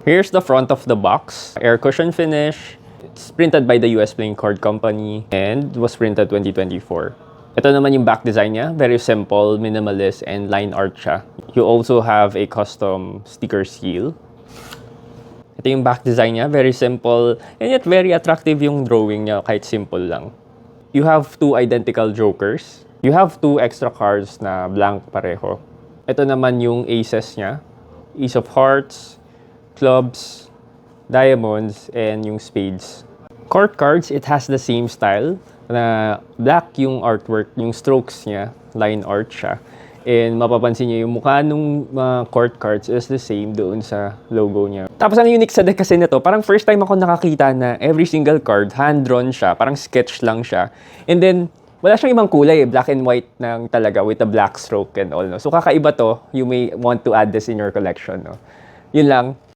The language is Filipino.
Here's the front of the box. Air cushion finish. It's printed by the US Playing Card Company and was printed 2024. Ito naman yung back design niya. Very simple, minimalist, and line art siya. You also have a custom sticker seal. Ito yung back design niya. Very simple and yet very attractive yung drawing niya kahit simple lang. You have two identical jokers. You have two extra cards na blank pareho. Ito naman yung aces niya. Ace of Hearts, Clubs, Diamonds, and yung Spades. Court cards, it has the same style na black yung artwork, yung strokes niya, line art siya. And mapapansin niyo yung mukha nung mga court cards is the same doon sa logo niya. Tapos ang unique sa deck kasi nito, parang first time ako nakakita na every single card, hand-drawn siya, parang sketch lang siya. And then, wala siyang ibang kulay, black and white nang talaga with a black stroke and all. No? So kakaiba to, you may want to add this in your collection. No? Yun lang.